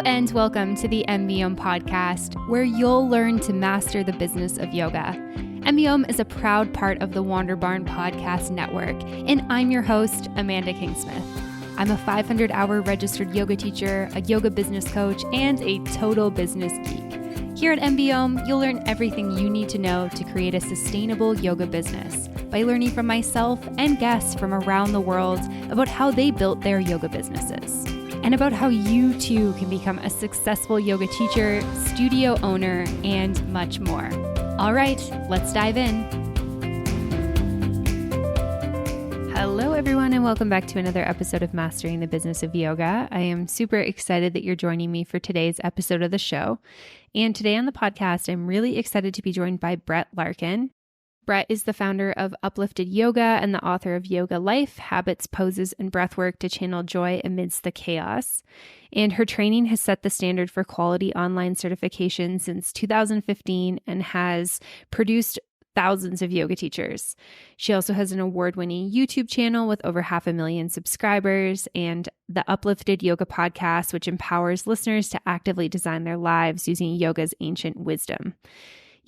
and welcome to the MBOM podcast, where you'll learn to master the business of yoga. MBOM is a proud part of the Wander Barn Podcast Network, and I'm your host, Amanda Kingsmith. I'm a 500-hour registered yoga teacher, a yoga business coach, and a total business geek. Here at MBOM, you'll learn everything you need to know to create a sustainable yoga business by learning from myself and guests from around the world about how they built their yoga businesses, and about how you too can become a successful yoga teacher, studio owner, and much more. All right, let's dive in. Hello, everyone, and welcome back to another episode of Mastering the Business of Yoga. I am super excited that you're joining me for today's episode of the show. And today on the podcast, I'm really excited to be joined by Brett Larkin. Brett is the founder of Uplifted Yoga and the author of Yoga Life, Habits, Poses, and Breathwork to Channel Joy Amidst the Chaos. And her training has set the standard for quality online certification since 2015 and has produced thousands of yoga teachers. She also has an award-winning YouTube channel with over 500,000 subscribers and the Uplifted Yoga podcast, which empowers listeners to actively design their lives using yoga's ancient wisdom.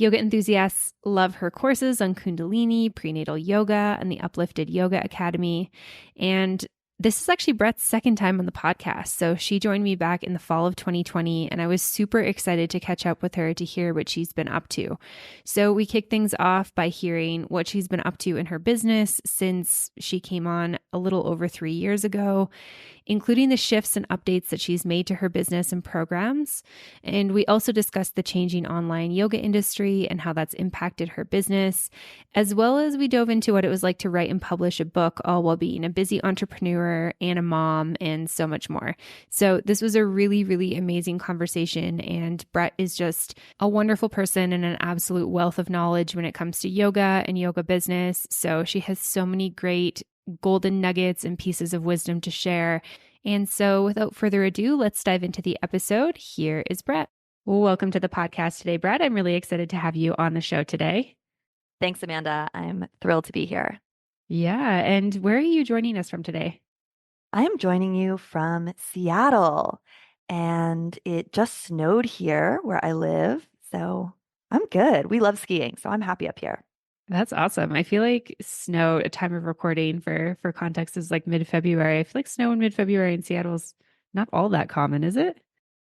Yoga enthusiasts love her courses on Kundalini, prenatal yoga, and the Uplifted Yoga Academy. And this is actually Brett's second time on the podcast. So she joined me back in the fall of 2020, and I was super excited to catch up with her to hear what she's been up to. So we kicked things off by hearing what she's been up to in her business since she came on a little over 3 years ago, including the shifts and updates that she's made to her business and programs. And we also discussed the changing online yoga industry and how that's impacted her business, as well as we dove into what it was like to write and publish a book, all while being a busy entrepreneur and a mom and so much more. So this was a really, really amazing conversation. And Brett is just a wonderful person and an absolute wealth of knowledge when it comes to yoga and yoga business. So she has so many great golden nuggets and pieces of wisdom to share. And so without further ado, let's dive into the episode. Here is Brett. Well, welcome to the podcast today, Brett. I'm really excited to have you on the show today. Thanks, Amanda. I'm thrilled to be here. Yeah. And where are you joining us from today? I am joining you from Seattle, and it just snowed here where I live. So I'm good. We love skiing, so I'm happy up here. That's awesome. I feel like snow, a time of recording for context, is like mid-February. I feel like snow in mid-February in Seattle is not all that common, is it?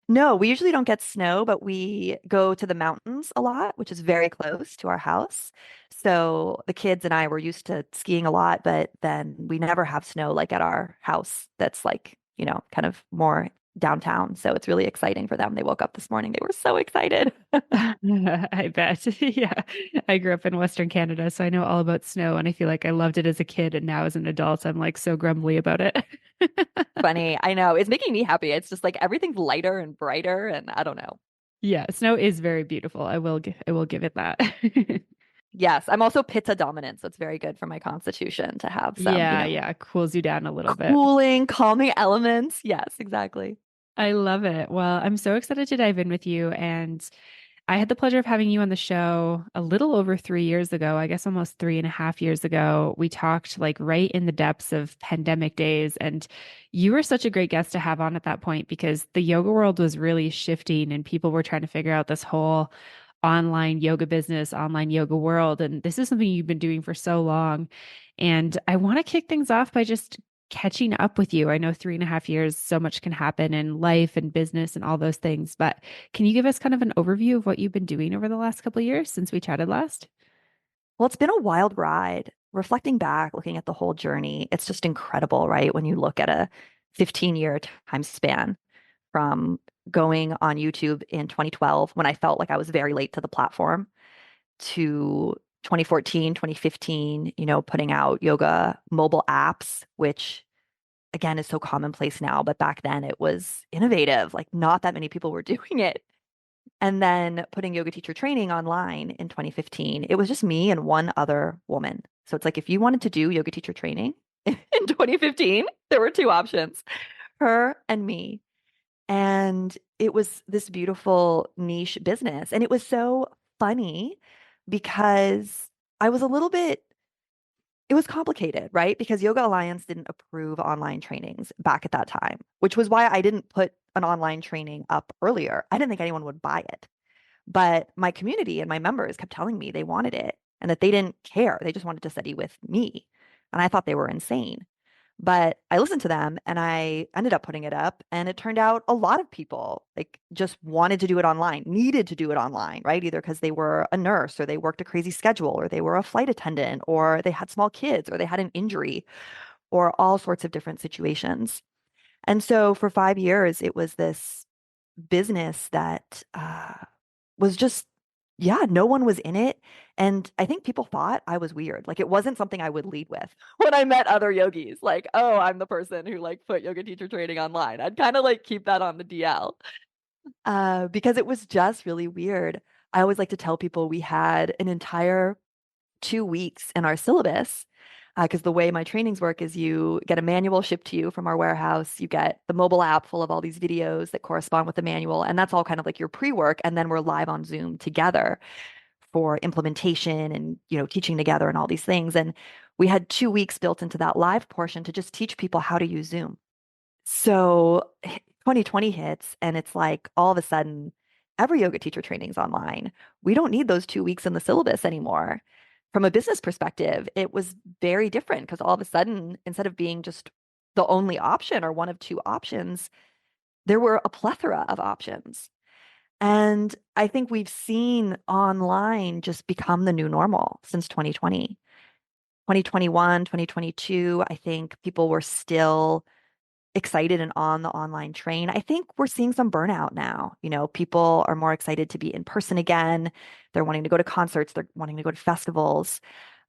No, we usually don't get snow, but we go to the mountains a lot, which is very close to our house. So the kids and I were used to skiing a lot, but then we never have snow like at our house that's like, kind of more downtown. So it's really exciting for them. They woke up this morning. They were so excited. I bet. Yeah. I grew up in Western Canada, so I know all about snow, and I feel like I loved it as a kid, and now as an adult, I'm like so grumbly about it. Funny. I know. It's making me happy. It's just like everything's lighter and brighter, and I don't know. Yeah, snow is very beautiful. I will give it that. Yes, I'm also Pitta dominant, so it's very good for my constitution to have some, yeah, cools you down a little bit. Cooling, calming elements. Yes, exactly. I love it. Well, I'm so excited to dive in with you. And I had the pleasure of having you on the show a little over 3 years ago, I guess almost 3.5 years ago. We talked like right in the depths of pandemic days. And you were such a great guest to have on at that point because the yoga world was really shifting and people were trying to figure out this whole online yoga business, online yoga world. And this is something you've been doing for so long. And I want to kick things off by just catching up with you. I know 3.5 years, so much can happen in life and business and all those things, but can you give us kind of an overview of what you've been doing over the last couple of years since we chatted last? Well, it's been a wild ride. Reflecting back, looking at the whole journey, it's just incredible, right? When you look at a 15-year time span from going on YouTube in 2012, when I felt like I was very late to the platform, to 2014, 2015, putting out yoga mobile apps, which again is so commonplace now, but back then it was innovative, like not that many people were doing it. And then putting yoga teacher training online in 2015, it was just me and one other woman. So it's like, if you wanted to do yoga teacher training in 2015, there were two options, her and me. And it was this beautiful niche business. And it was so funny because I was it was complicated, right? Because Yoga Alliance didn't approve online trainings back at that time, which was why I didn't put an online training up earlier. I didn't think anyone would buy it. But my community and my members kept telling me they wanted it and that they didn't care. They just wanted to study with me. And I thought they were insane. But I listened to them and I ended up putting it up. And it turned out a lot of people like just wanted to do it online, needed to do it online, right? Either because they were a nurse or they worked a crazy schedule or they were a flight attendant or they had small kids or they had an injury or all sorts of different situations. And so for 5 years, it was this business that was just, yeah, no one was in it. And I think people thought I was weird. Like it wasn't something I would lead with when I met other yogis. Like, oh, I'm the person who like put yoga teacher training online. I'd kind of like keep that on the DL because it was just really weird. I always like to tell people we had an entire 2 weeks in our syllabus because the way my trainings work is you get a manual shipped to you from our warehouse. You get the mobile app full of all these videos that correspond with the manual, and that's all kind of like your pre-work. And then we're live on Zoom together for implementation and teaching together and all these things. And we had 2 weeks built into that live portion to just teach people how to use Zoom. So 2020 hits, and it's like all of a sudden, every yoga teacher training's online. We don't need those 2 weeks in the syllabus anymore. From a business perspective, it was very different because all of a sudden, instead of being just the only option or one of two options, there were a plethora of options. And I think we've seen online just become the new normal since 2020. 2021, 2022, I think people were still excited and on the online train. I think we're seeing some burnout now. People are more excited to be in person again. They're wanting to go to concerts, they're wanting to go to festivals.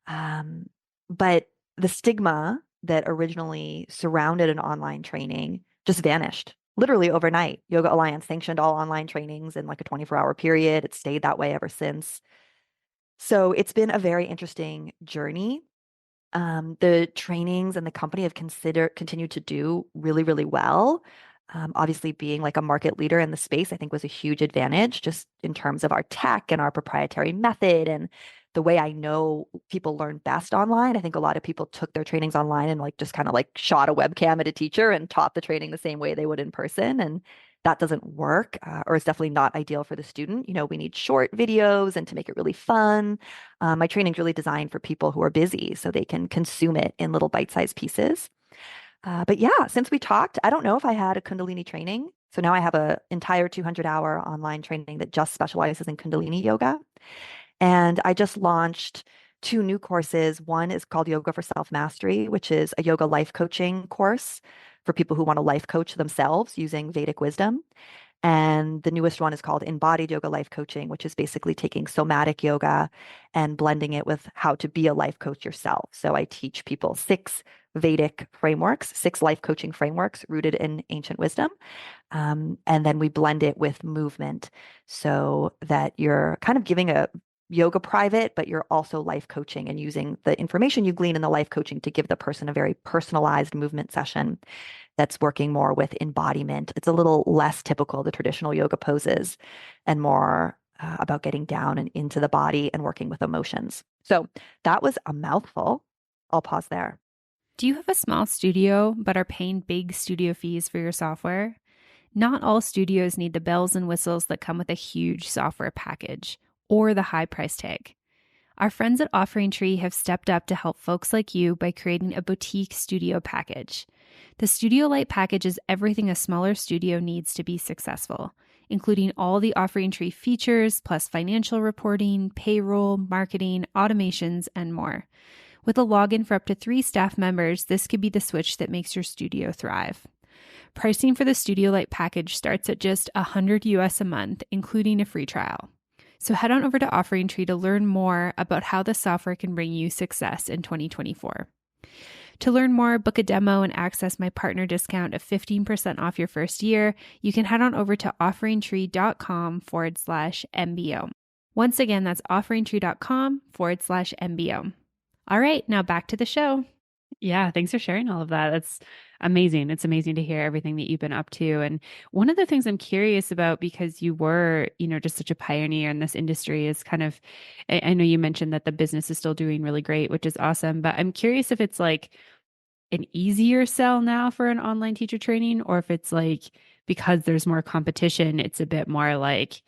Um, but the stigma that originally surrounded an online training just vanished literally overnight. Yoga Alliance sanctioned all online trainings in like a 24-hour period. It stayed that way ever since. So it's been a very interesting journey. The trainings and the company have continued to do really, really well. Obviously, being like a market leader in the space, I think was a huge advantage just in terms of our tech and our proprietary method and the way I know people learn best online. I think a lot of people took their trainings online and like just kind of like shot a webcam at a teacher and taught the training the same way they would in person. And that doesn't work, or is definitely not ideal for the student. We need short videos and to make it really fun. My training is really designed for people who are busy so they can consume it in little bite-sized pieces. But yeah, since we talked, I don't know if I had a Kundalini training. So now I have an entire 200-hour online training that just specializes in Kundalini yoga. And I just launched two new courses. One is called Yoga for Self-Mastery, which is a yoga life coaching course for people who want to life coach themselves using Vedic wisdom. And the newest one is called Embodied Yoga Life Coaching, which is basically taking somatic yoga and blending it with how to be a life coach yourself. So I teach people 6 Vedic frameworks, 6 life coaching frameworks rooted in ancient wisdom. And then we blend it with movement so that you're kind of giving a yoga private, but you're also life coaching and using the information you glean in the life coaching to give the person a very personalized movement session that's working more with embodiment. It's a little less typical, the traditional yoga poses, and more about getting down and into the body and working with emotions. So that was a mouthful. I'll pause there. Do you have a small studio but are paying big studio fees for your software? Not all studios need the bells and whistles that come with a huge software package or the high price tag. Our friends at Offering Tree have stepped up to help folks like you by creating a boutique studio package. The Studio Light package is everything a smaller studio needs to be successful, including all the Offering Tree features, plus financial reporting, payroll, marketing, automations, and more. With a login for up to 3 staff members, this could be the switch that makes your studio thrive. Pricing for the Studio Light package starts at just $100 US a month, including a free trial. So head on over to Offering Tree to learn more about how the software can bring you success in 2024. To learn more, book a demo, and access my partner discount of 15% off your first year, you can head on over to offeringtree.com/MBO. Once again, that's offeringtree.com/MBO. All right, now back to the show. Yeah, thanks for sharing all of that. That's amazing. It's amazing to hear everything that you've been up to. And one of the things I'm curious about, because you were, just such a pioneer in this industry, is kind of, I know you mentioned that the business is still doing really great, which is awesome, but I'm curious if it's like, an easier sell now for an online teacher training, or if it's like because there's more competition, it's a bit more like,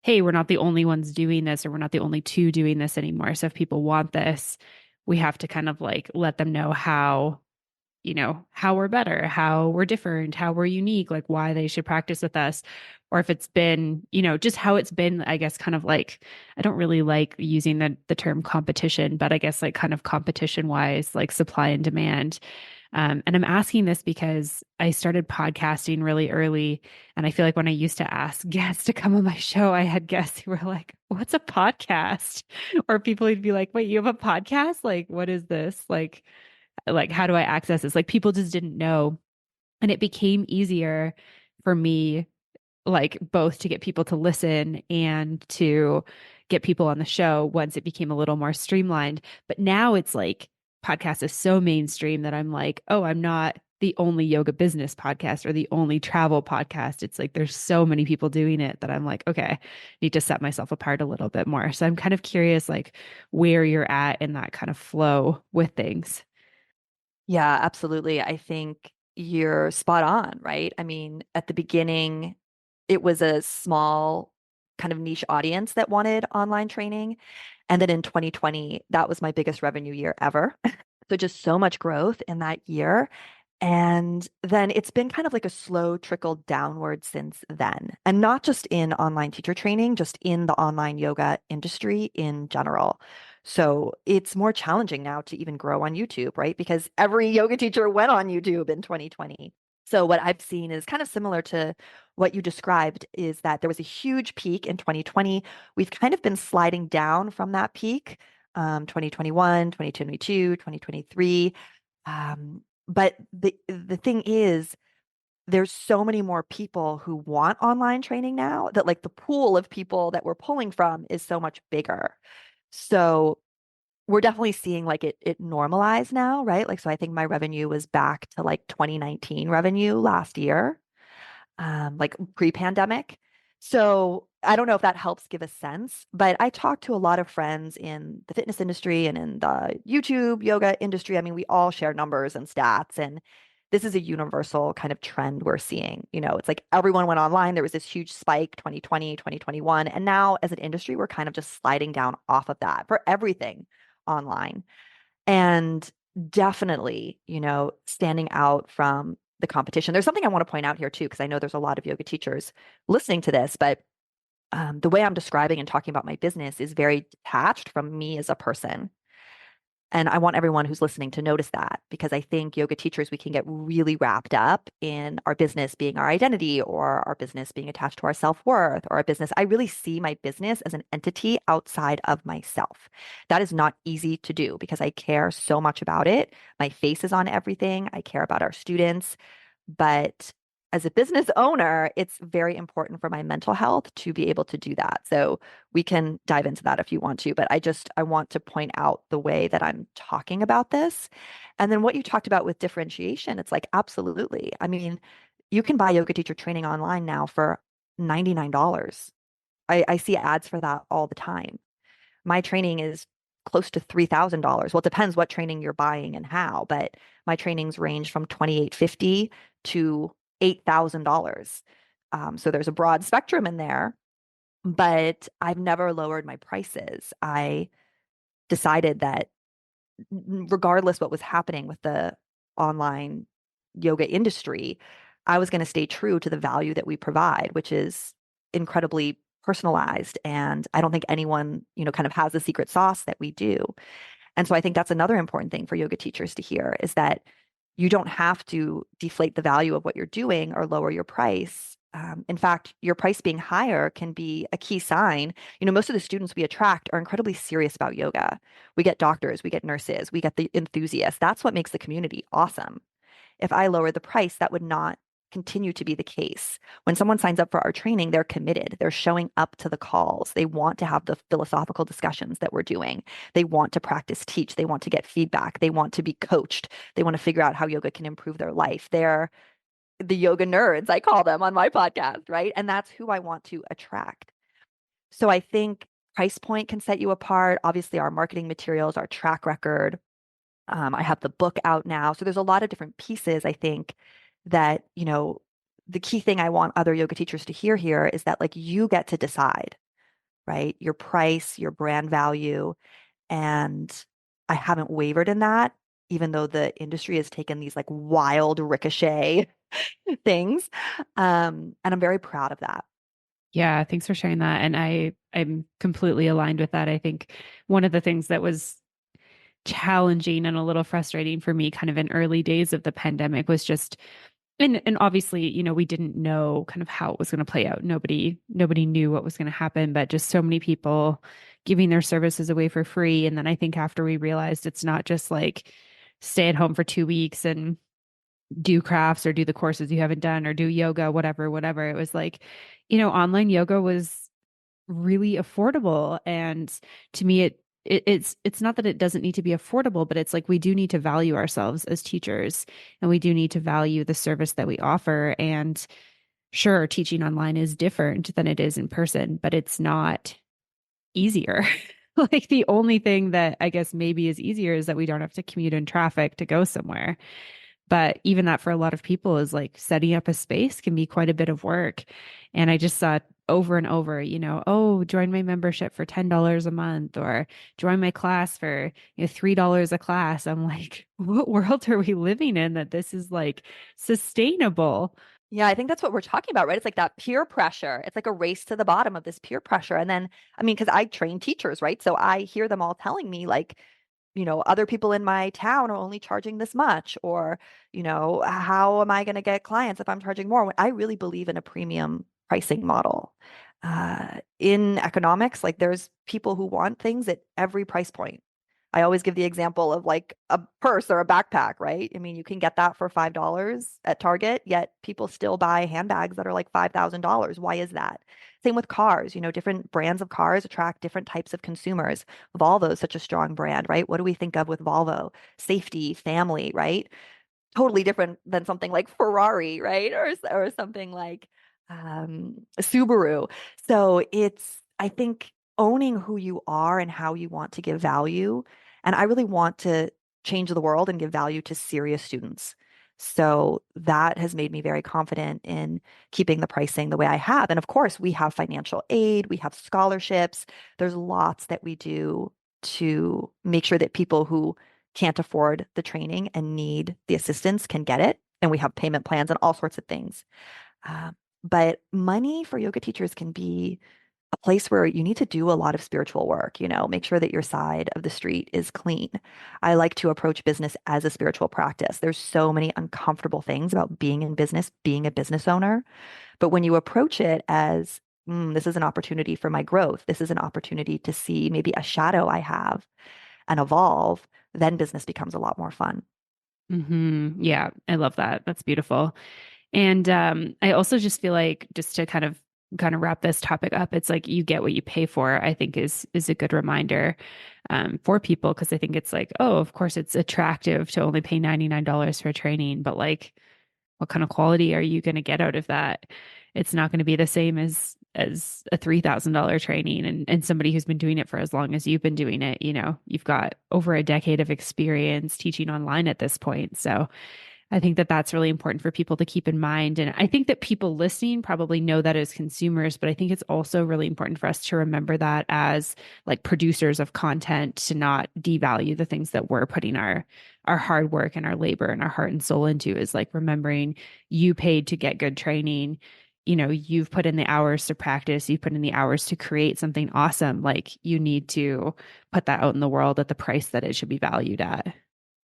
hey, we're not the only ones doing this, or we're not the only two doing this anymore. So if people want this, we have to kind of like let them know how, how we're better, how we're different, how we're unique, like why they should practice with us. Or if it's been, just how it's been, I guess, kind of like, I don't really like using the term competition, but I guess like kind of competition wise, like supply and demand. And I'm asking this because I started podcasting really early. And I feel like when I used to ask guests to come on my show, I had guests who were like, what's a podcast? Or people would be like, wait, you have a podcast? Like, what is this? Like how do I access this? Like people just didn't know. And it became easier for me, like both to get people to listen and to get people on the show once it became a little more streamlined. But now it's like podcast is so mainstream that I'm like, oh, I'm not the only yoga business podcast or the only travel podcast. It's like there's so many people doing it that I'm like, okay, I need to set myself apart a little bit more. So I'm kind of curious like where you're at in that kind of flow with things. Yeah, absolutely. I think you're spot on, right? I mean, at the beginning, it was a small kind of niche audience that wanted online training. And then in 2020, that was my biggest revenue year ever. So just so much growth in that year. And then it's been kind of like a slow trickle downward since then. And not just in online teacher training, just in the online yoga industry in general. So it's more challenging now to even grow on YouTube, right? Because every yoga teacher went on YouTube in 2020. So what I've seen is kind of similar to what you described is that there was a huge peak in 2020. We've kind of been sliding down from that peak, 2021, 2022, 2023. But the thing is, there's so many more people who want online training now that like the pool of people that we're pulling from is so much bigger. So we're definitely seeing like it normalize now, right? Like so I think my revenue was back to like 2019 revenue last year, like pre-pandemic. So I don't know if that helps give a sense, but I talked to a lot of friends in the fitness industry and in the YouTube yoga industry. I mean, we all share numbers and stats, and this is a universal kind of trend we're seeing. It's like everyone went online. There was this huge spike 2020, 2021. And now as an industry, we're kind of just sliding down off of that for everything online. And definitely, standing out from the competition. There's something I want to point out here too, because I know there's a lot of yoga teachers listening to this, but the way I'm describing and talking about my business is very detached from me as a person. And I want everyone who's listening to notice that because I think yoga teachers, we can get really wrapped up in our business being our identity or our business being attached to our self-worth or our business. I really see my business as an entity outside of myself. That is not easy to do because I care so much about it. My face is on everything. I care about our students. But as a business owner, it's very important for my mental health to be able to do that. So we can dive into that if you want to, but I want to point out the way that I'm talking about this. And then what you talked about with differentiation, it's like, absolutely. I mean, you can buy yoga teacher training online now for $99. I see ads for that all the time. My training is close to $3,000. Well, it depends what training you're buying and how, but my trainings range from $2,850 to $8,000. So there's a broad spectrum in there, but I've never lowered my prices. I decided that regardless what was happening with the online yoga industry, I was going to stay true to the value that we provide, which is incredibly personalized. And I don't think anyone, kind of has the secret sauce that we do. And so I think that's another important thing for yoga teachers to hear is that you don't have to deflate the value of what you're doing or lower your price. In fact, your price being higher can be a key sign. Most of the students we attract are incredibly serious about yoga. We get doctors, we get nurses, we get the enthusiasts. That's what makes the community awesome. If I lower the price, that would not continue to be the case. When someone signs up for our training, they're committed. They're showing up to the calls. They want to have the philosophical discussions that we're doing. They want to practice teach. They want to get feedback. They want to be coached. They want to figure out how yoga can improve their life. They're the yoga nerds, I call them on my podcast, right? And that's who I want to attract. So I think price point can set you apart. Obviously, our marketing materials, our track record, I have the book out now. So there's a lot of different pieces, I think, that, the key thing I want other yoga teachers to hear here is that like you get to decide, right? Your price, your brand value. And I haven't wavered in that, even though the industry has taken these like wild ricochet things. And I'm very proud of that. Yeah, thanks for sharing that. And I'm completely aligned with that. I think one of the things that was challenging and a little frustrating for me kind of in early days of the pandemic was just and obviously, we didn't know kind of how it was going to play out. Nobody knew what was going to happen, but just so many people giving their services away for free. And then I think after we realized it's not just like stay at home for 2 weeks and do crafts or do the courses you haven't done or do yoga, whatever. It was like, online yoga was really affordable. And to me, it's not that it doesn't need to be affordable, but it's like we do need to value ourselves as teachers and we do need to value the service that we offer. And sure, teaching online is different than it is in person, but it's not easier. Like the only thing that I guess maybe is easier is that we don't have to commute in traffic to go somewhere. But even that for a lot of people is like setting up a space can be quite a bit of work. And I just saw it over and over, oh, join my membership for $10 a month or join my class for $3 a class. I'm like, what world are we living in that this is like sustainable? Yeah, I think that's what we're talking about, right? It's like that peer pressure. It's like a race to the bottom of this peer pressure. And then, I mean, because I train teachers, right? So I hear them all telling me, like, other people in my town are only charging this much, or, how am I going to get clients if I'm charging more? When I really believe in a premium pricing model. In economics, like there's people who want things at every price point. I always give the example of like a purse or a backpack, right? I mean, you can get that for $5 at Target, yet people still buy handbags that are like $5,000. Why is that? Same with cars, different brands of cars attract different types of consumers. Volvo is such a strong brand, right? What do we think of with Volvo? Safety, family, right? Totally different than something like Ferrari, right? Or something like Subaru. So I think, owning who you are and how you want to give value. And I really want to change the world and give value to serious students. So that has made me very confident in keeping the pricing the way I have. And of course, we have financial aid, we have scholarships. There's lots that we do to make sure that people who can't afford the training and need the assistance can get it. And we have payment plans and all sorts of things. But money for yoga teachers can be a place where you need to do a lot of spiritual work, make sure that your side of the street is clean. I like to approach business as a spiritual practice. There's so many uncomfortable things about being in business, being a business owner. But when you approach it as, this is an opportunity for my growth, this is an opportunity to see maybe a shadow I have and evolve, then business becomes a lot more fun. Yeah, I love that. That's beautiful. And I also just feel like just to kind of wrap this topic up, it's like you get what you pay for, I think is a good reminder for people because I think it's like, oh, of course it's attractive to only pay $99 for training, but like what kind of quality are you going to get out of that? It's not going to be the same as a $3,000 training and somebody who's been doing it for as long as you've been doing it, you've got over a decade of experience teaching online at this point. So I think that that's really important for people to keep in mind. And I think that people listening probably know that as consumers, but I think it's also really important for us to remember that as like producers of content to not devalue the things that we're putting our hard work and our labor and our heart and soul into is like remembering you paid to get good training. You've put in the hours to practice, you've put in the hours to create something awesome. Like you need to put that out in the world at the price that it should be valued at.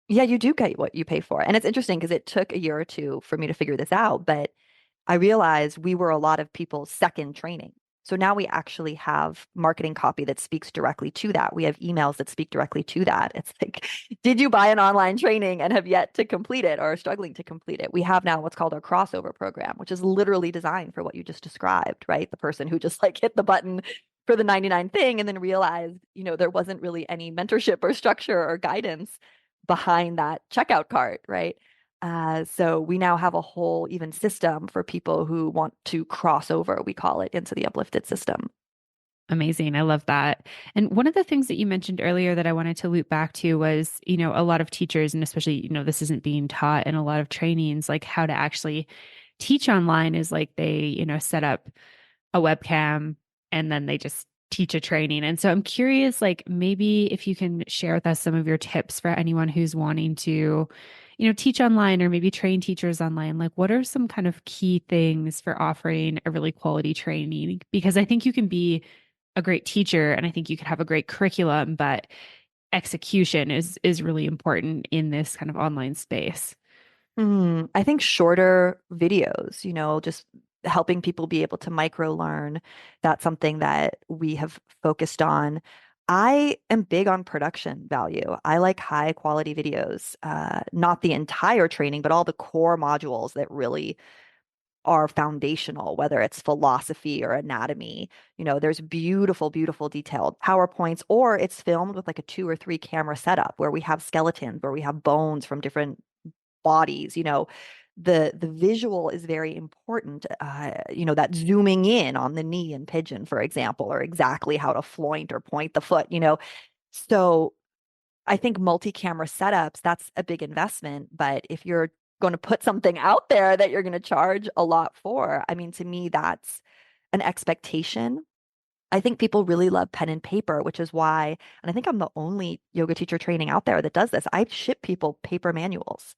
Yeah, you do get what you pay for. And it's interesting because it took a year or two for me to figure this out, but I realized we were a lot of people's second training. So now we actually have marketing copy that speaks directly to that. We have emails that speak directly to that. It's like, did you buy an online training and have yet to complete it or are struggling to complete it? We have now what's called our crossover program, which is literally designed for what you just described, right? The person who just like hit the button for the 99 thing and then realized, there wasn't really any mentorship or structure or guidance behind that checkout cart, right? So we now have a whole even system for people who want to cross over, we call it, into the uplifted system. Amazing. I love that. And one of the things that you mentioned earlier that I wanted to loop back to was, a lot of teachers, and especially, this isn't being taught in a lot of trainings, like how to actually teach online is like they, set up a webcam and then they just teach a training. And so I'm curious, like maybe if you can share with us some of your tips for anyone who's wanting to, teach online or maybe train teachers online. Like, what are some kind of key things for offering a really quality training? Because I think you can be a great teacher and I think you could have a great curriculum, but execution is really important in this kind of online space. I think shorter videos, just helping people be able to micro learn. That's something that we have focused on. I am big on production value. I like high quality videos, not the entire training, but all the core modules that really are foundational, whether it's philosophy or anatomy. There's beautiful, beautiful detailed PowerPoints, or it's filmed with like a 2 or 3 camera setup where we have skeletons, where we have bones from different bodies. The visual is very important. That zooming in on the knee and pigeon, for example, or exactly how to floint or point the foot. So I think multi-camera setups, that's a big investment. But if you're going to put something out there that you're going to charge a lot for, I mean, to me, that's an expectation. I think people really love pen and paper, which is why, and I think I'm the only yoga teacher training out there that does this. I ship people paper manuals.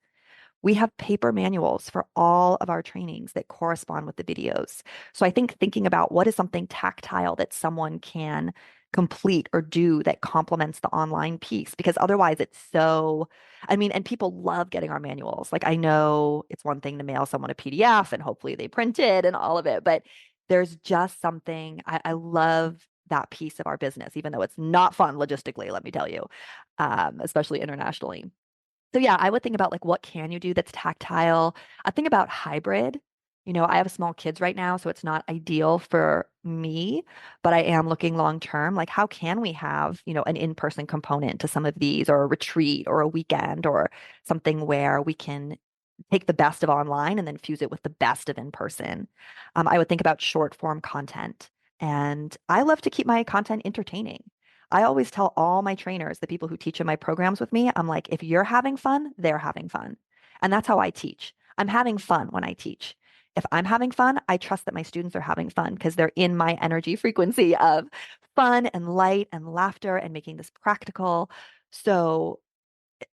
We have paper manuals for all of our trainings that correspond with the videos. So I think thinking about what is something tactile that someone can complete or do that complements the online piece, because otherwise it's so, I mean, and people love getting our manuals. Like I know it's one thing to mail someone a PDF and hopefully they print it and all of it, but there's just something, I love that piece of our business, even though it's not fun logistically, let me tell you, especially internationally. So yeah, I would think about like what can you do that's tactile. I think about hybrid. I have small kids right now, so it's not ideal for me, but I am looking long term. Like how can we have, an in-person component to some of these, or a retreat or a weekend or something where we can take the best of online and then fuse it with the best of in person. I would think about short form content. And I love to keep my content entertaining. I always tell all my trainers, the people who teach in my programs with me, I'm like, if you're having fun, they're having fun. And that's how I teach. I'm having fun when I teach. If I'm having fun, I trust that my students are having fun because they're in my energy frequency of fun and light and laughter and making this practical. So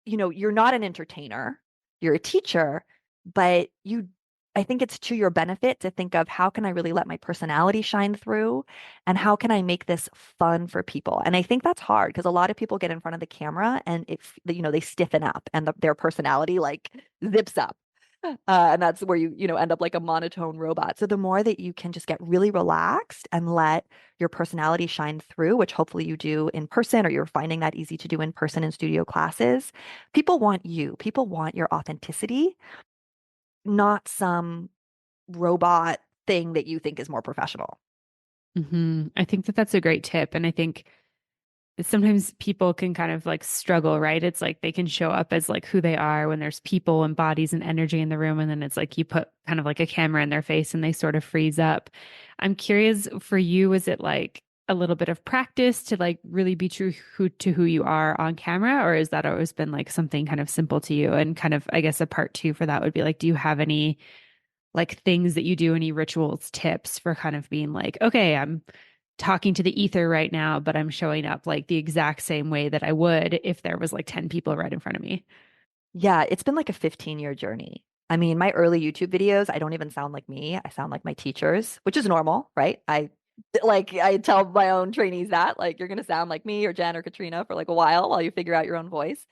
you're not an entertainer, you're a teacher, but I think it's to your benefit to think of how can I really let my personality shine through and how can I make this fun for people? And I think that's hard because a lot of people get in front of the camera and they stiffen up and their personality like zips up. And that's where you end up like a monotone robot. So the more that you can just get really relaxed and let your personality shine through, which hopefully you do in person or you're finding that easy to do in person in studio classes, people want you. People want your authenticity, not some robot thing that you think is more professional. I think that that's a great tip. And I think sometimes people can kind of like struggle, right? It's like they can show up as like who they are when there's people and bodies and energy in the room. And then it's like you put kind of like a camera in their face and they sort of freeze up. I'm curious for you, is it like a little bit of practice to like really be true to who you are on camera? Or has that always been like something kind of simple to you? And kind of, I guess a part two for that would be like, do you have any like things that you do, any rituals, tips for kind of being like, okay, I'm talking to the ether right now, but I'm showing up like the exact same way that I would if there was like 10 people right in front of me. Yeah, it's been like a 15-year journey. I mean, my early YouTube videos, I don't even sound like me. I sound like my teachers, which is normal, right? I tell my own trainees that like you're gonna sound like me or Jen or Katrina for like a while you figure out your own voice.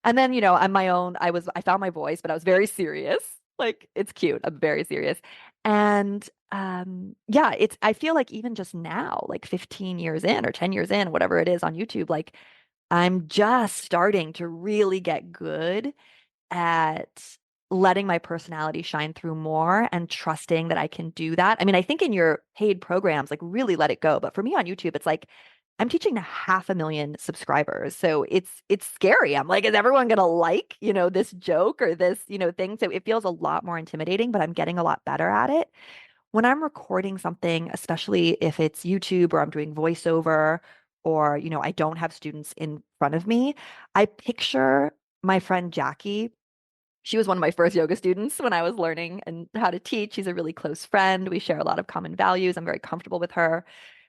And then, I'm my own, I found my voice, but I was very serious. Like it's cute. I'm very serious. And yeah, I feel like even just now, like 15 years in or 10 years in, whatever it is on YouTube, like I'm just starting to really get good at letting my personality shine through more and trusting that I can do that. I mean, I think in your paid programs, like really let it go. But for me on YouTube, it's like I'm teaching to 500,000 subscribers. So it's scary. I'm like, is everyone gonna like, this joke or this, thing? So it feels a lot more intimidating, but I'm getting a lot better at it. when I'm recording something, especially if it's YouTube or I'm doing voiceover or, I don't have students in front of me, I picture my friend Jackie. She was one of my first yoga students when I was learning and how to teach. She's a really close friend. We share a lot of common values. I'm very comfortable with her.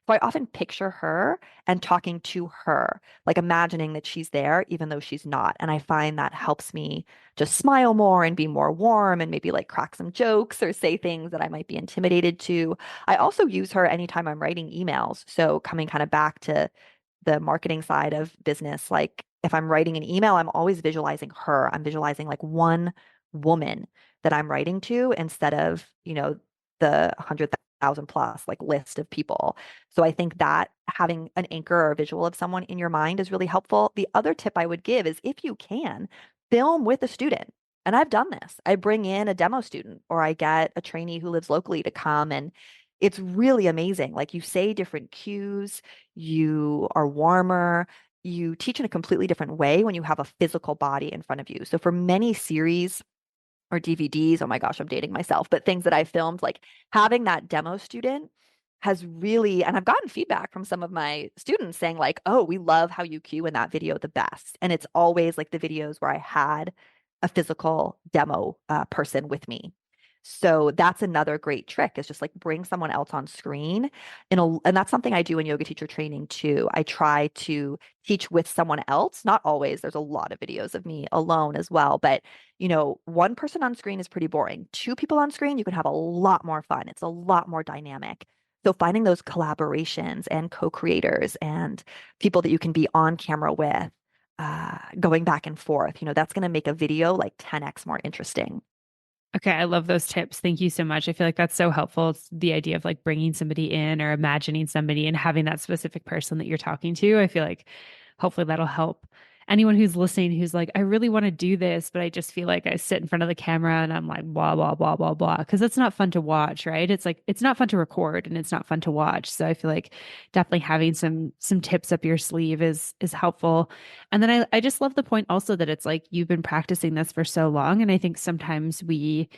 So I often picture her and talking to her, like imagining that she's there, even though she's not. And I find that helps me just smile more and be more warm and maybe like crack some jokes or say things that I might be intimidated to. I also use her anytime I'm writing emails. So coming kind of back to the marketing side of business, like if I'm writing an email, I'm always visualizing her. I'm visualizing like one woman that I'm writing to instead of, the 100,000 plus like list of people. So I think that having an anchor or a visual of someone in your mind is really helpful. The other tip I would give is if you can, film with a student. And I've done this. I bring in a demo student or I get a trainee who lives locally to come, and it's really amazing. Like you say different cues, you are warmer, you teach in a completely different way when you have a physical body in front of you. So for many series or DVDs, oh my gosh, I'm dating myself, but things that I filmed, like having that demo student has really, and I've gotten feedback from some of my students saying like, oh, we love how you cue in that video the best. And it's always like the videos where I had a physical demo person with me. So that's another great trick is just like bring someone else on screen. And that's something I do in yoga teacher training too. I try to teach with someone else. Not always. There's a lot of videos of me alone as well. But, one person on screen is pretty boring. Two people on screen, you can have a lot more fun. It's a lot more dynamic. So finding those collaborations and co-creators and people that you can be on camera with, going back and forth, that's going to make a video like 10x more interesting. Okay, I love those tips. Thank you so much. I feel like that's so helpful. It's the idea of like bringing somebody in or imagining somebody and having that specific person that you're talking to. I feel like hopefully that'll help anyone who's listening who's like, I really want to do this, but I just feel like I sit in front of the camera and I'm like, blah, blah, blah, blah, blah. Cause it's not fun to watch, right? It's like, it's not fun to record and it's not fun to watch. So I feel like definitely having some tips up your sleeve is helpful. And then I just love the point also that it's like you've been practicing this for so long. And I think sometimes we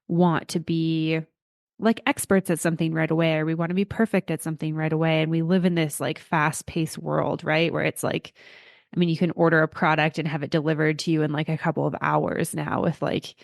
want to be like experts at something right away, or we want to be perfect at something right away. And we live in this like fast paced world, right? Where it's like, I mean, you can order a product and have it delivered to you in like a couple of hours now with like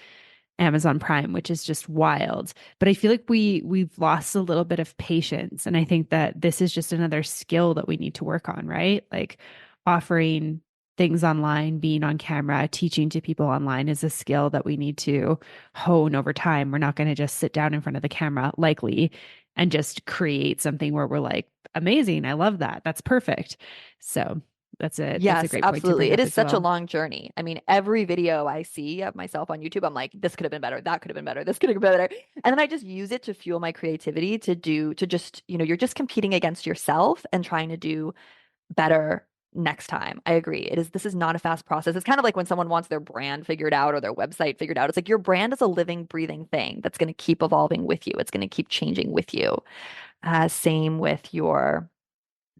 Amazon Prime, which is just wild. But I feel like we've lost a little bit of patience. And I think that this is just another skill that we need to work on, right? Like offering things online, being on camera, teaching to people online is a skill that we need to hone over time. We're not going to just sit down in front of the camera, likely, and just create something where we're like, amazing, I love that. That's perfect. So that's a Yes, great point to absolutely. bring It up is as such a well. long journey. I mean, every video I see of myself on YouTube, I'm like, this could have been better. That could have been better. This could have been better. And then I just use it to fuel my creativity to just, you're just competing against yourself and trying to do better next time. I agree. This is not a fast process. It's kind of like when someone wants their brand figured out or their website figured out. It's like your brand is a living, breathing thing that's going to keep evolving with you. It's going to keep changing with you. Same with your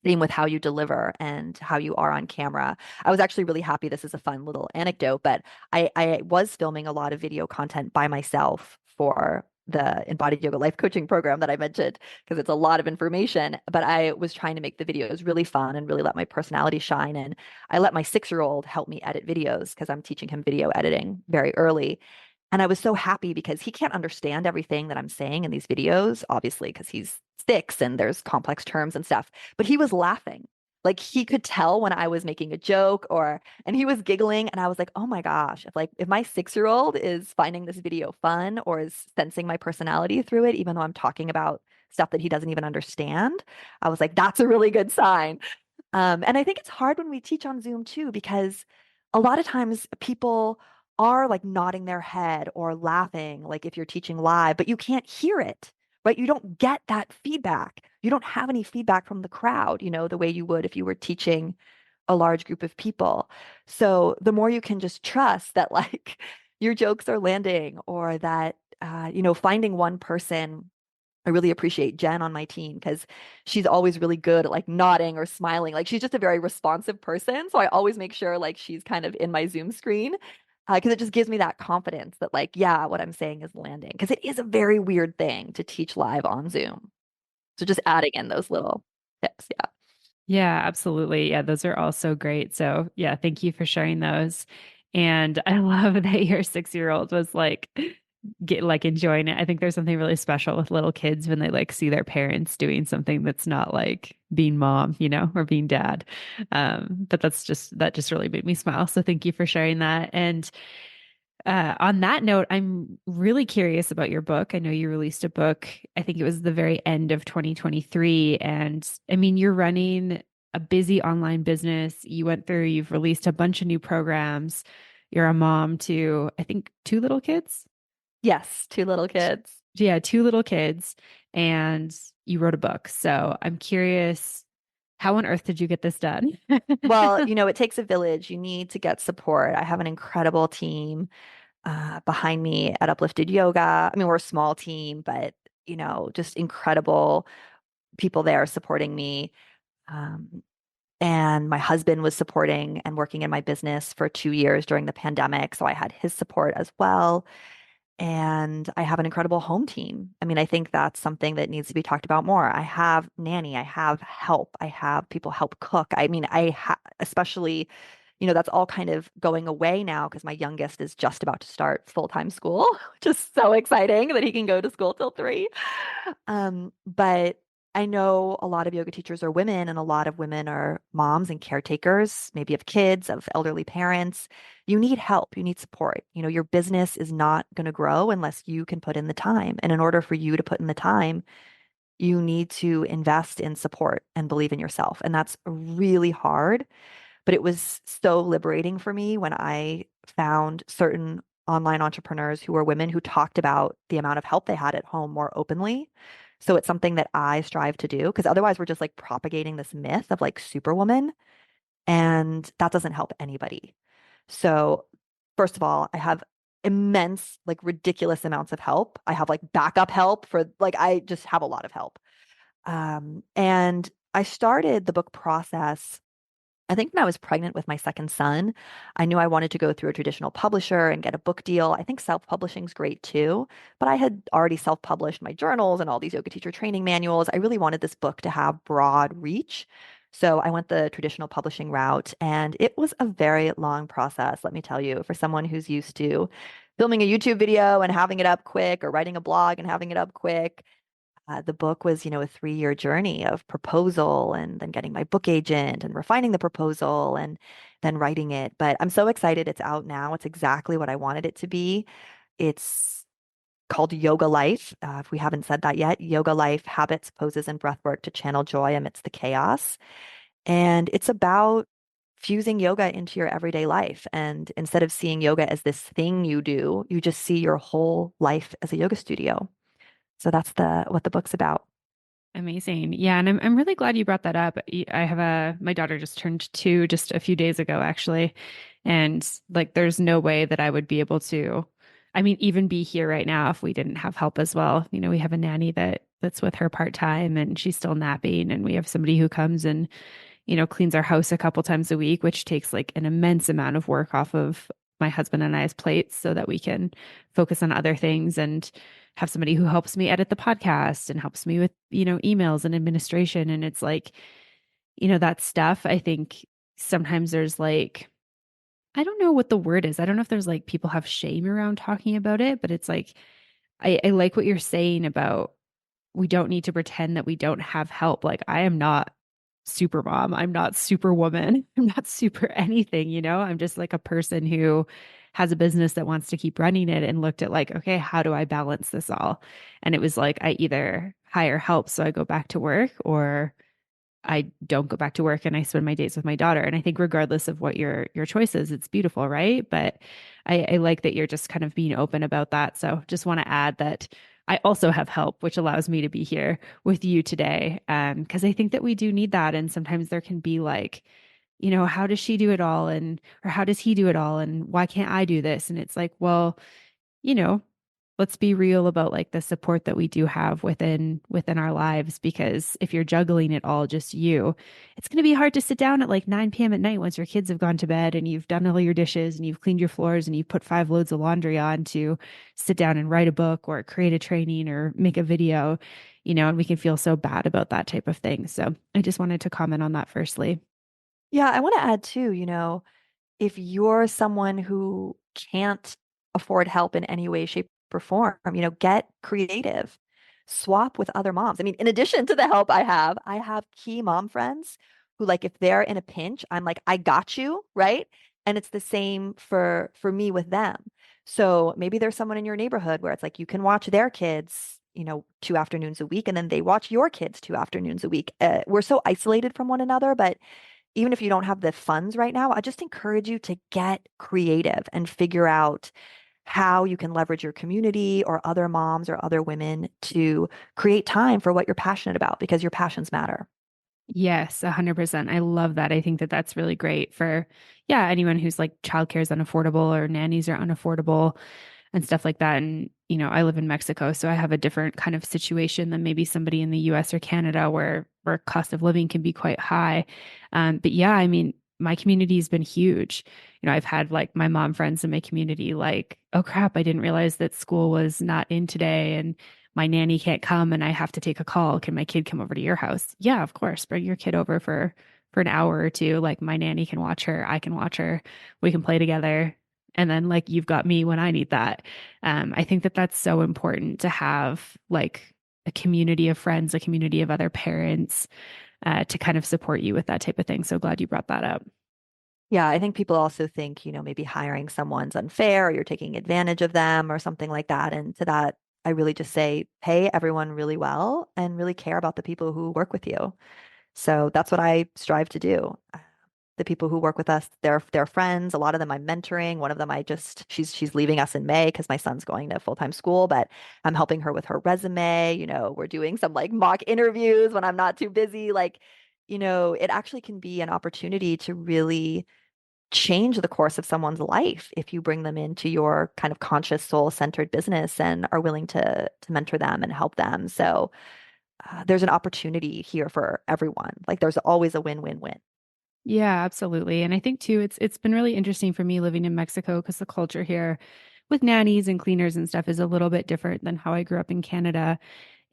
Same with how you deliver and how you are on camera. I was actually really happy. This is a fun little anecdote, but I was filming a lot of video content by myself for the embodied yoga life coaching program that I mentioned because it's a lot of information. But I was trying to make the videos really fun and really let my personality shine. And I let my 6-year-old help me edit videos because I'm teaching him video editing very early. And I was so happy because he can't understand everything that I'm saying in these videos, obviously, because he's 6 and there's complex terms and stuff. But he was laughing. Like he could tell when I was making a joke and he was giggling. And I was like, oh my gosh, if my 6-year-old is finding this video fun or is sensing my personality through it, even though I'm talking about stuff that he doesn't even understand, I was like, that's a really good sign. And I think it's hard when we teach on Zoom too, because a lot of times people are like nodding their head or laughing, like if you're teaching live, but you can't hear it, right? You don't get that feedback. You don't have any feedback from the crowd, the way you would if you were teaching a large group of people. So the more you can just trust that like your jokes are landing or that, finding one person. I really appreciate Jen on my team because she's always really good at like nodding or smiling. Like she's just a very responsive person. So I always make sure like she's kind of in my Zoom screen. Because it just gives me that confidence that, like, yeah, what I'm saying is landing. Because it is a very weird thing to teach live on Zoom. So just adding in those little tips. Yeah. Yeah, absolutely. Yeah, those are all so great. So, yeah, thank you for sharing those. And I love that your 6 year old was like, get like enjoying it. I think there's something really special with little kids when they like see their parents doing something that's not like being mom, or being dad. But that just really made me smile. So thank you for sharing that. And on that note, I'm really curious about your book. I know you released a book, I think it was the very end of 2023. And I mean, you're running a busy online business. You've released a bunch of new programs. You're a mom to, I think, two little kids. Yes, two little kids. Yeah, two little kids. And you wrote a book. So I'm curious, how on earth did you get this done? Well, it takes a village. You need to get support. I have an incredible team behind me at Uplifted Yoga. I mean, we're a small team, but just incredible people there supporting me. Um, and my husband was supporting and working in my business for 2 years during the pandemic, so I had his support as well. And I have an incredible home team. I mean, I think that's something that needs to be talked about more. I have nanny, I have help, I have people help cook. I mean, especially, that's all kind of going away now because my youngest is just about to start full-time school, which is so exciting that he can go to school till 3. But I know a lot of yoga teachers are women, and a lot of women are moms and caretakers, maybe of kids, of elderly parents. You need help, you need support. Your business is not going to grow unless you can put in the time. And in order for you to put in the time, you need to invest in support and believe in yourself. And that's really hard, but it was so liberating for me when I found certain online entrepreneurs who were women who talked about the amount of help they had at home more openly. So it's something that I strive to do because otherwise we're just like propagating this myth of like superwoman, and that doesn't help anybody. So, first of all, I have immense, like ridiculous amounts of help. I have like backup help I just have a lot of help. And I started the book process, I think, when I was pregnant with my second son. I knew I wanted to go through a traditional publisher and get a book deal. I think self-publishing is great too, but I had already self-published my journals and all these yoga teacher training manuals. I really wanted this book to have broad reach. So I went the traditional publishing route, and it was a very long process, let me tell you, for someone who's used to filming a YouTube video and having it up quick, or writing a blog and having it up quick. The book was, a 3-year journey of proposal and then getting my book agent and refining the proposal and then writing it. But I'm so excited it's out now. It's exactly what I wanted it to be. It's called Yoga Life. If we haven't said that yet, Yoga Life: Habits, Poses, and Breathwork to Channel Joy Amidst the Chaos. And it's about fusing yoga into your everyday life. And instead of seeing yoga as this thing you do, you just see your whole life as a yoga studio. So that's what the book's about. Amazing. Yeah, and I'm really glad you brought that up. I have my daughter just turned 2 just a few days ago actually. And like there's no way that I would be able to, I mean, even be here right now if we didn't have help as well. We have a nanny that's with her part-time, and she's still napping, and we have somebody who comes and cleans our house a couple times a week, which takes like an immense amount of work off of my husband and I's plates so that we can focus on other things, and have somebody who helps me edit the podcast and helps me with, emails and administration. And it's like, that stuff. I think sometimes there's like, I don't know what the word is. I don't know if there's like people have shame around talking about it, but it's like, I like what you're saying about we don't need to pretend that we don't have help. Like I am not super mom. I'm not superwoman. I'm not super anything, I'm just like a person who has a business that wants to keep running it, and looked at like, okay, how do I balance this all? And it was like, I either hire help so I go back to work, or I don't go back to work and I spend my days with my daughter. And I think regardless of what your choice is, it's beautiful, right? But I like that you're just kind of being open about that. So just want to add that I also have help, which allows me to be here with you today. Because I think that we do need that. And sometimes there can be like, how does she do it all? Or how does he do it all? And why can't I do this? And it's like, well, you know, let's be real about like the support that we do have within our lives, because if you're juggling it all just you, it's going to be hard to sit down at like 9 p.m. at night once your kids have gone to bed and you've done all your dishes and you've cleaned your floors and you've put 5 loads of laundry on to sit down and write a book or create a training or make a video, and we can feel so bad about that type of thing. So I just wanted to comment on that firstly. Yeah, I want to add too, if you're someone who can't afford help in any way, shape, or form, get creative. Swap with other moms. I mean, in addition to the help I have key mom friends who like if they're in a pinch, I'm like, I got you, right? And it's the same for me with them. So maybe there's someone in your neighborhood where it's like you can watch their kids, 2 afternoons a week, and then they watch your kids 2 afternoons a week. We're so isolated from one another, but even if you don't have the funds right now, I just encourage you to get creative and figure out how you can leverage your community or other moms or other women to create time for what you're passionate about because your passions matter. Yes, 100%. I love that. I think that that's really great for, yeah, anyone who's like childcare is unaffordable or nannies are unaffordable and stuff like that. And, I live in Mexico, so I have a different kind of situation than maybe somebody in the US or Canada where cost of living can be quite high. But yeah, I mean, my community has been huge. I've had like my mom friends in my community, like, oh crap, I didn't realize that school was not in today. And my nanny can't come and I have to take a call. Can my kid come over to your house? Yeah, of course. Bring your kid over for an hour or two. Like my nanny can watch her, I can watch her. We can play together. And then like you've got me when I need that. I think that that's so important to have like a community of friends, a community of other parents to kind of support you with that type of thing. So glad you brought that up. Yeah, I think people also think, maybe hiring someone's unfair or you're taking advantage of them or something like that. And to that, I really just say pay everyone really well and really care about the people who work with you. So that's what I strive to do. The people who work with us, they're friends. A lot of them I'm mentoring. One of them she's leaving us in May because my son's going to full-time school, but I'm helping her with her resume. We're doing some like mock interviews when I'm not too busy. Like, it actually can be an opportunity to really change the course of someone's life if you bring them into your kind of conscious soul-centered business and are willing to mentor them and help them. So there's an opportunity here for everyone. Like there's always a win-win-win. Yeah, absolutely. And I think too, it's been really interesting for me living in Mexico because the culture here with nannies and cleaners and stuff is a little bit different than how I grew up in Canada.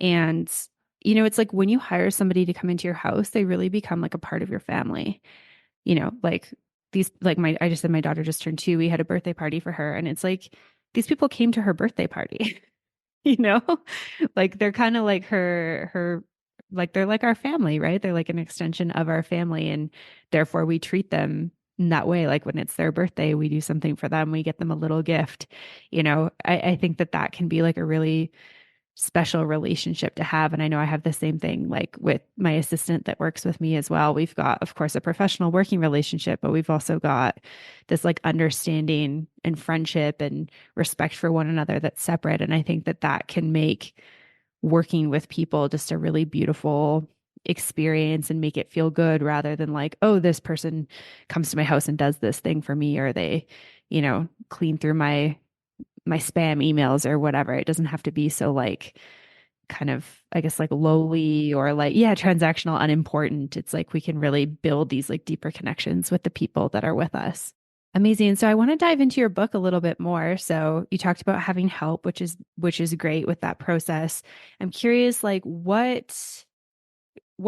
And it's like when you hire somebody to come into your house, they really become like a part of your family. Like these, like I just said, my daughter just turned 2. We had a birthday party for her, and it's like these people came to her birthday party. you know, like they're kind of like like they're like our family, right? They're like an extension of our family, and therefore we treat them in that way. Like when it's their birthday, we do something for them, we get them a little gift. I think that that can be like a really special relationship to have. And I know I have the same thing like with my assistant that works with me as well. We've got, of course, a professional working relationship, but we've also got this like understanding and friendship and respect for one another that's separate. And I think that that can make working with people just a really beautiful experience and make it feel good rather than like, oh, this person comes to my house and does this thing for me, or they, clean through my spam emails or whatever. It doesn't have to be so like kind of, I guess, like lowly or like, yeah, transactional, unimportant. It's like we can really build these like deeper connections with the people that are with us. Amazing. So I want to dive into your book a little bit more. So you talked about having help, which is great with that process. I'm curious, like what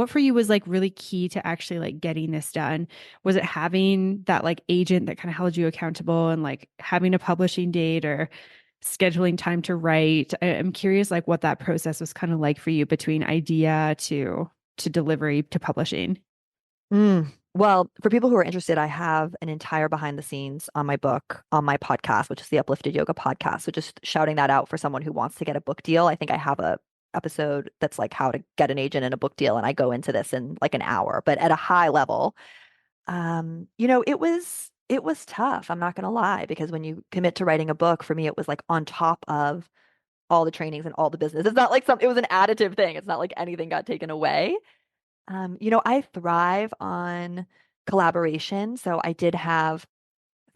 for you was like really key to actually like getting this done? Was it having that like agent that kind of held you accountable and like having a publishing date or scheduling time to write? I'm curious like what that process was kind of like for you between idea to delivery to publishing. Well, for people who are interested, I have an entire behind the scenes on my book, on my podcast, which is the Uplifted Yoga podcast. So just shouting that out for someone who wants to get a book deal. I think I have a episode that's like how to get an agent in a book deal, and I go into this in like an hour. But at a high level, it was tough. I'm not gonna lie, because when you commit to writing a book, for me, it was like on top of all the trainings and all the business. It's not like it was an additive thing. It's not like anything got taken away. I thrive on collaboration. So I did have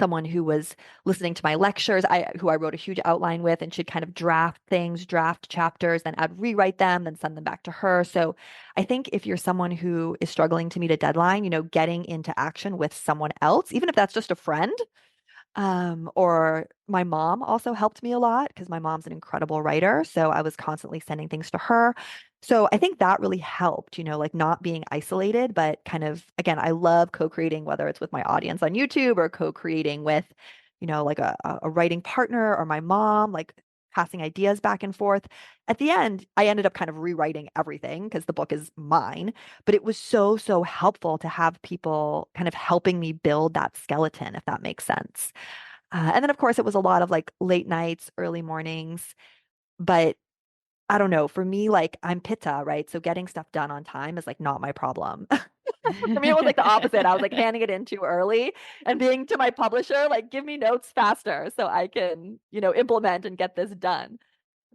someone who was listening to my lectures, who I wrote a huge outline with, and she'd kind of draft things, draft chapters, then I'd rewrite them, then send them back to her. So I think if you're someone who is struggling to meet a deadline, getting into action with someone else, even if that's just a friend, or my mom also helped me a lot because my mom's an incredible writer. So I was constantly sending things to her. So I think that really helped, like not being isolated, but kind of, again, I love co-creating, whether it's with my audience on YouTube or co-creating with, like a writing partner or my mom, like passing ideas back and forth. At the end, I ended up kind of rewriting everything because the book is mine, but it was so, so helpful to have people kind of helping me build that skeleton, if that makes sense. And then, of course, it was a lot of like late nights, early mornings. But I don't know, for me, like I'm Pitta, right? So getting stuff done on time is like not my problem. For me, it was like the opposite. I was like handing it in too early and being to my publisher, like, give me notes faster so I can, implement and get this done.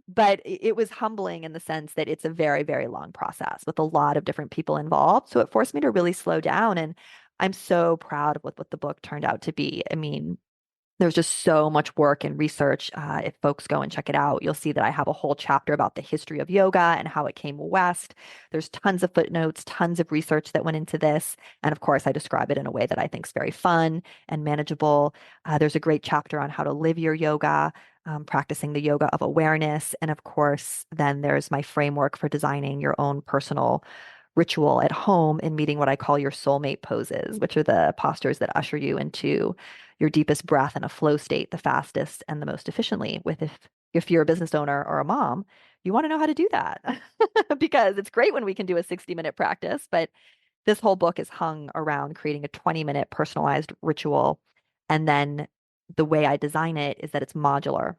But it was humbling in the sense that it's a very, very long process with a lot of different people involved. So it forced me to really slow down. And I'm so proud of what the book turned out to be. I mean, there's just so much work and research. If folks go and check it out, you'll see that I have a whole chapter about the history of yoga and how it came west. There's tons of footnotes, tons of research that went into this. And of course, I describe it in a way that I think is very fun and manageable. There's a great chapter on how to live your yoga, practicing the yoga of awareness. And of course, then there's my framework for designing your own personal ritual at home and meeting what I call your soulmate poses, which are the postures that usher you into your deepest breath in a flow state the fastest and the most efficiently. With if you're a business owner or a mom, you want to know how to do that because it's great when we can do a 60-minute practice, but this whole book is hung around creating a 20-minute personalized ritual. And then the way I design it is that it's modular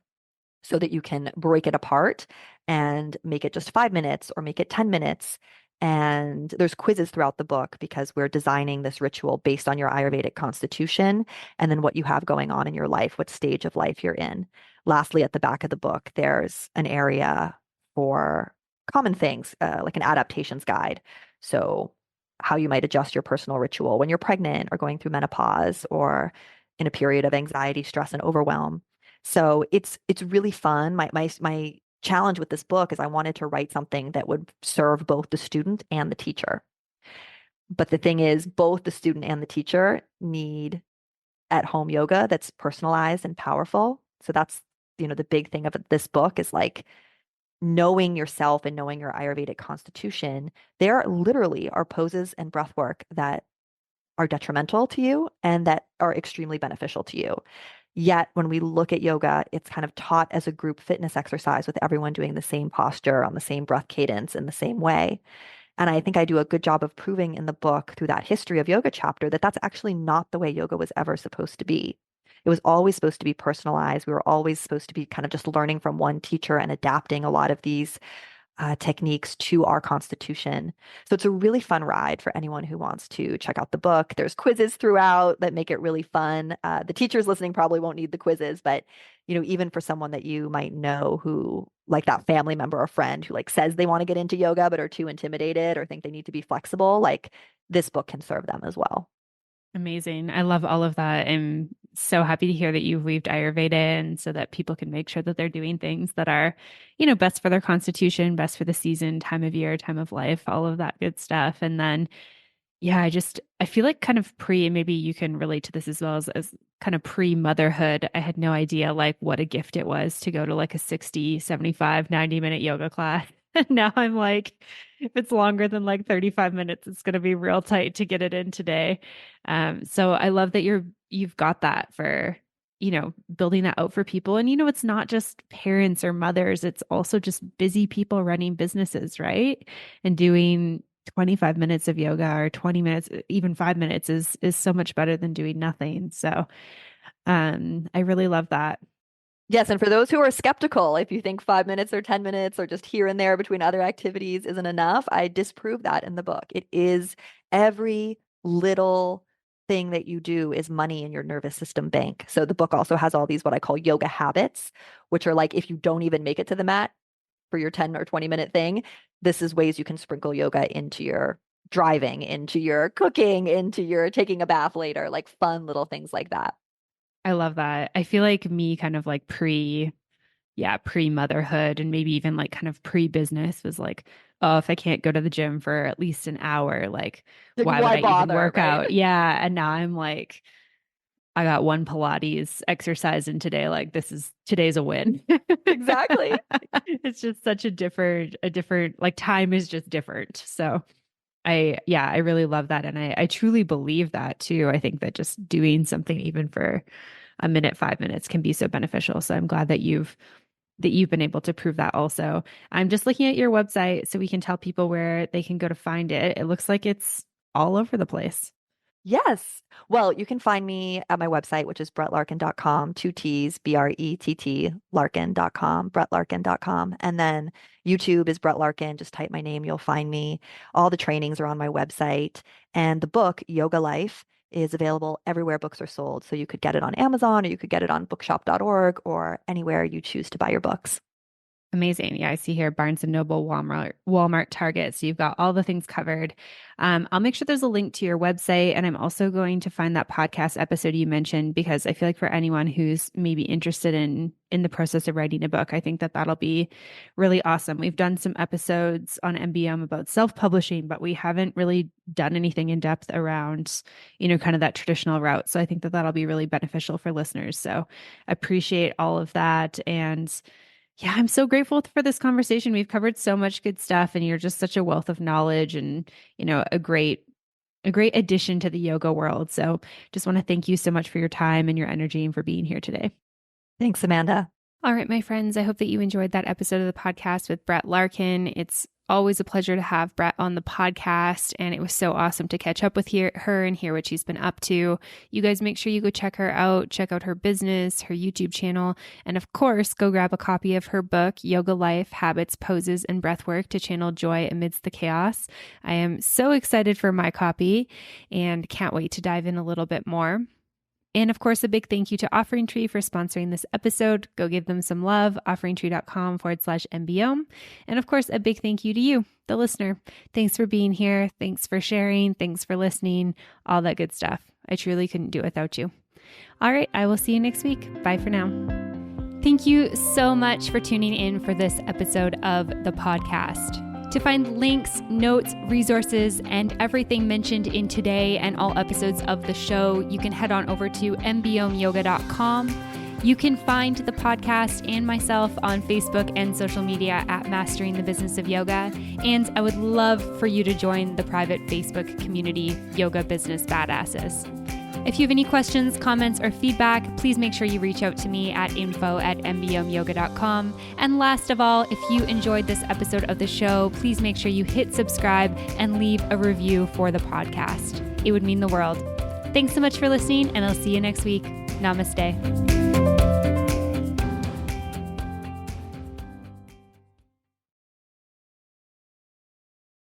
so that you can break it apart and make it just 5 minutes or make it 10 minutes. And there's quizzes throughout the book because we're designing this ritual based on your Ayurvedic constitution and then what you have going on in your life, what stage of life you're in. Lastly, at the back of the book, there's an area for common things, like an adaptations guide. So, how you might adjust your personal ritual when you're pregnant or going through menopause or in a period of anxiety, stress, and overwhelm. So it's really fun. My challenge with this book is I wanted to write something that would serve both the student and the teacher. But the thing is, both the student and the teacher need at-home yoga that's personalized and powerful. So that's, the big thing of this book is like knowing yourself and knowing your Ayurvedic constitution. There literally are poses and breath work that are detrimental to you and that are extremely beneficial to you. Yet when we look at yoga, it's kind of taught as a group fitness exercise with everyone doing the same posture on the same breath cadence in the same way. And I think I do a good job of proving in the book through that history of yoga chapter that that's actually not the way yoga was ever supposed to be. It was always supposed to be personalized. We were always supposed to be kind of just learning from one teacher and adapting a lot of these techniques to our constitution. So it's a really fun ride for anyone who wants to check out the book. There's quizzes throughout that make it really fun. The teachers listening probably won't need the quizzes, but even for someone that you might know who, like that family member or friend who like says they want to get into yoga but are too intimidated or think they need to be flexible, like this book can serve them as well. Amazing. I love all of that. I'm so happy to hear that you've weaved Ayurveda in so that people can make sure that they're doing things that are, best for their constitution, best for the season, time of year, time of life, all of that good stuff. And then, yeah, I feel like kind of and maybe you can relate to this as well as kind of pre-motherhood. I had no idea like what a gift it was to go to like a 60, 75, 90-minute yoga class. And now I'm like, if it's longer than like 35 minutes, it's going to be real tight to get it in today. So I love that you've got that for, building that out for people. And, it's not just parents or mothers, it's also just busy people running businesses, right? And doing 25 minutes of yoga or 20 minutes, even 5 minutes is so much better than doing nothing. So I really love that. Yes, and for those who are skeptical, if you think 5 minutes or 10 minutes or just here and there between other activities isn't enough, I disprove that in the book. It is every little thing that you do is money in your nervous system bank. So the book also has all these what I call yoga habits, which are like if you don't even make it to the mat for your 10 or 20-minute thing, this is ways you can sprinkle yoga into your driving, into your cooking, into your taking a bath later, like fun little things like that. I love that. I feel like me kind of like pre-motherhood and maybe even like kind of pre-business was like, oh, if I can't go to the gym for at least an hour, like Like, why would why I even bother, work right? out? Yeah. And now I'm like, I got one Pilates exercise in today. Like today's a win. Exactly. It's just such a different like time is just different. So I really love that. And I truly believe that too. I think that just doing something even for a minute, 5 minutes can be so beneficial. So I'm glad that you've been able to prove that also. I'm just looking at your website so we can tell people where they can go to find it. It looks like it's all over the place. Yes. Well, you can find me at my website, which is brettlarkin.com, two T's, BRETT, Larkin.com, brettlarkin.com. And then YouTube is Brett Larkin. Just type my name, you'll find me. All the trainings are on my website. And the book, Yoga Life, is available everywhere books are sold. So you could get it on Amazon or you could get it on bookshop.org or anywhere you choose to buy your books. Amazing. Yeah, I see here Barnes and Noble, Walmart, Target. So you've got all the things covered. I'll make sure there's a link to your website, and I'm also going to find that podcast episode you mentioned because I feel like for anyone who's maybe interested in the process of writing a book, I think that that'll be really awesome. We've done some episodes on MBM about self-publishing, but we haven't really done anything in depth around, kind of that traditional route. So I think that that'll be really beneficial for listeners. So I appreciate all of that. And yeah, I'm so grateful for this conversation. We've covered so much good stuff and you're just such a wealth of knowledge and, a great addition to the yoga world. So just want to thank you so much for your time and your energy and for being here today. Thanks, Amanda. All right, my friends, I hope that you enjoyed that episode of the podcast with Brett Larkin. It's always a pleasure to have Brett on the podcast, and it was so awesome to catch up with her and hear what she's been up to. You guys make sure you go check her out, check out her business, her YouTube channel, and of course, go grab a copy of her book, Yoga Life, Habits, Poses, and Breathwork to Channel Joy Amidst the Chaos. I am so excited for my copy and can't wait to dive in a little bit more. And of course, a big thank you to Offering Tree for sponsoring this episode. Go give them some love, offeringtree.com/MBOM. And of course, a big thank you to you, the listener. Thanks for being here. Thanks for sharing. Thanks for listening. All that good stuff. I truly couldn't do it without you. All right, I will see you next week. Bye for now. Thank you so much for tuning in for this episode of the podcast. To find links, notes, resources, and everything mentioned in today and all episodes of the show, you can head on over to mbomyoga.com. You can find the podcast and myself on Facebook and social media at Mastering the Business of Yoga. And I would love for you to join the private Facebook community, Yoga Business Badasses. If you have any questions, comments, or feedback, please make sure you reach out to me at info@mbomyoga.com. And last of all, if you enjoyed this episode of the show, please make sure you hit subscribe and leave a review for the podcast. It would mean the world. Thanks so much for listening, and I'll see you next week. Namaste.